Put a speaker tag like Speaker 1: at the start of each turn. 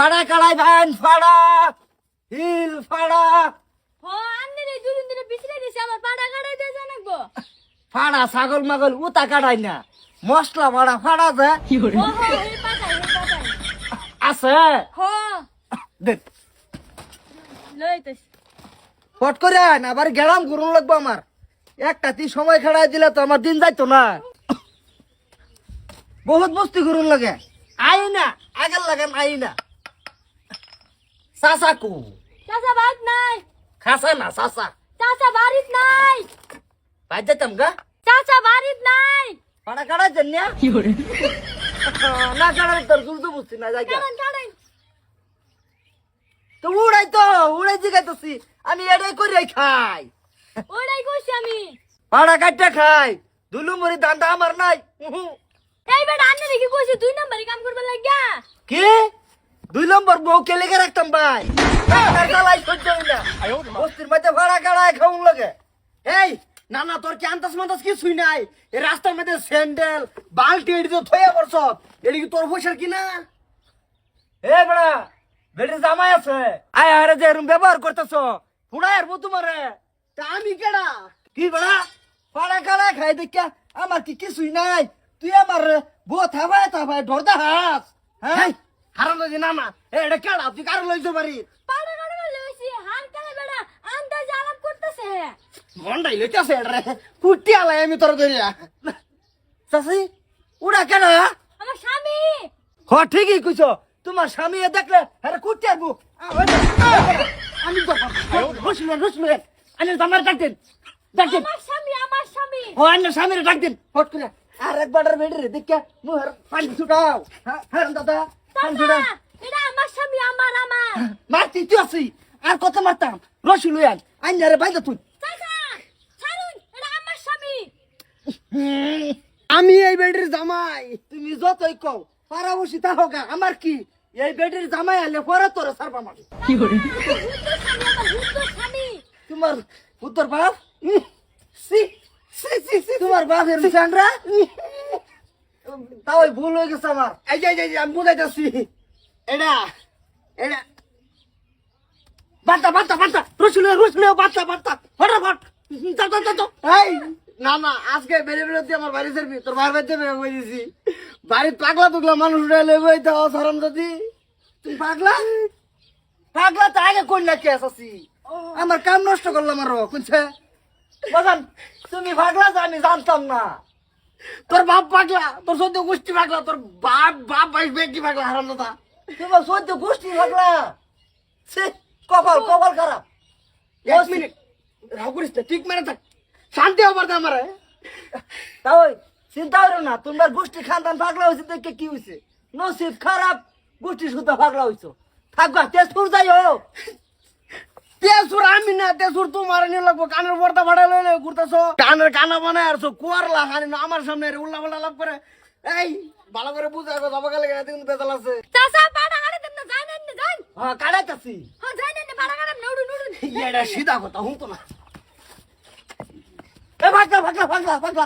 Speaker 1: ফাড়া কাড়াই ভান ফাড়া হিল ফাড়া
Speaker 2: ও আন্নে রে দুদিন ধরে বিছরে দিছে আমার পাড়া কাটাই দিয়ে জানাবো
Speaker 1: ফাড়া ছাগল মাগল উতা কাড়াই না মশলা ফাড়া ফাড়া যে
Speaker 2: ও হো এই পাতাই
Speaker 1: আছে
Speaker 2: হো
Speaker 1: দেখ
Speaker 2: লইতেছ
Speaker 1: ফট করে আন আবার গেলাম গুরুন লাগবো আমার একটা তি সময় খেড়াই দিলে তো আমার দিন যাইতো না বহুত বস্তি গুরুন লাগে আই না আগের লাগান আই না সাসা কু
Speaker 2: চাচা বাদ নাই
Speaker 1: খাসা না সাসা
Speaker 2: চাচা বাড়িত নাই
Speaker 1: ভাই যেতাম গা
Speaker 2: চাচা বাড়িত নাই
Speaker 1: ফাড়া কাড়াই জন্য না কাড়াই তোর গুরু তো বুঝছি না যাই
Speaker 2: কারণ কাটাই
Speaker 1: তো উড়াই জিগাইতেছি আমি এটাই করে খাই
Speaker 2: ওইটাই কইছি আমি
Speaker 1: পাড়া কাটটা খাই দুলুমুরি দান্দা আমার নাই
Speaker 2: এই বেটা আন্নে দেখি কইছি 2 নম্বরে কাম করবে লাগিয়া
Speaker 1: কি 2 নম্বর বউ কে লেগে রাখতাম ভাই তার গালাই সহ্য হই না বস্তির মধ্যে ভাড়া কাড়ায় খাউন লাগে এই না না তোর কি আন্তাস মান্তাস কিছুই নাই এই রাস্তার মধ্যে স্যান্ডেল বালতি এড়ি তো থইয়া পড়ছ এড়ি কি তোর পয়সার কি না এ বড়া বেটি জামাই আছে আয় আরে যে এরম ব্যবহার করতেছ ফুড়ায়ের মতো মারে তা আমি কেডা কি বড়া পাড়া কাড়ায় খাই দেখা আমার কি কিছুই নাই তুই আমার বউ থাবায় ডরদা হাস হ্যাঁ হারাম যদি না না এটা কেডা তুই কারো লইতে পারি
Speaker 2: পাড়া কাটাই লইছি হার কালে বেটা আন্দাজ আলাপ করতেছে
Speaker 1: মন্ডাই লইতেছে রে কুটি আলাই আমি তোর ধরিয়া চাষি উড়া কেডা
Speaker 2: আমার স্বামী
Speaker 1: হ ঠিকই কইছ তোমার স্বামী দেখলে আরে কুটি আরবো আমি তো রসলে আমি জামার ডাকতেন
Speaker 2: আমার স্বামী
Speaker 1: ও আন্না স্বামীর ডাকতেন হট করে আর একবার বেড়ে দেখে মুহের পানি ছুটাও হ্যাঁ দাদা পানি
Speaker 2: চাচা
Speaker 1: ছুটাও
Speaker 2: এটা আমার স্বামী আমার
Speaker 1: মারতি তুই আছি আর কত মারতাম রসি লই আন আইনা রে বাইদা তুই
Speaker 2: চাচা ছাড়ুন এটা আমার স্বামী
Speaker 1: আমি এই বেডির জামাই তুমি যতই কও পারা বসি তা হোগা আমার কি এই বেডির জামাই আলে পরে তোরে সারবা মারি কি করে
Speaker 2: স্বামী
Speaker 1: তোমার উত্তর বাপ সি সি সি সি তোমার বাপ এর চান্দ্রা তাও ভুল হয়ে গেছে আমার এই যে আমি বুঝাইতেছি এটা এটা বার্তা রসুলে বার্তা ফটাফট তো এই না আজকে বেরে আমার বাড়ি যাবি তোর ভাই বাড়িতে বই দিছি বাড়ি পাগলা মানুষ উঠে লইবই তো সরম যদি তুই পাগলা তো আগে কই না কেস আছি আমার কাম নষ্ট করলাম আরো কুনছে বাজান তুমি পাগলা তো আমি জানতাম না তোর বাপ পাগলা তোর সদ্য গোষ্ঠী পাগলা তোর বাপ ভাই বেটি পাগলা হারাম দাদা তোমার সদ্য গোষ্ঠী পাগলা সে কপাল খারাপ 1 মিনিট রাগ করিস না ঠিক মেরে থাক শান্তি হবার দে আমারে তাই চিন্তা করো না তোমার গোষ্ঠী খানদান পাগলা হয়েছে দেখে কি হয়েছে নসিব খারাপ গোষ্ঠী শুদ্ধ পাগলা হয়েছো থাকবা তেজপুর যাই হো তেজপুর আমি না তেজপুর তোমার নিয়ে লাগবো কানের পর্দা ভাড়া লইলে ঘুরতেছো কানের কানা বানায় আর কুয়ারলা হানি না আমার সামনে উল্লা পাল্লা লাভ করে এই ভালো করে বুঝে যাবো যাবো গেলে কিন্তু বেতাল আছে
Speaker 2: চাচা পাড়া কাটাই দেন না যান
Speaker 1: হ্যাঁ কাটাইতাছি
Speaker 2: হ্যাঁ যাই না পাড়া কাটাম নড়ু
Speaker 1: এটা সিধা কথা হুঁ তো না এ ভাগলা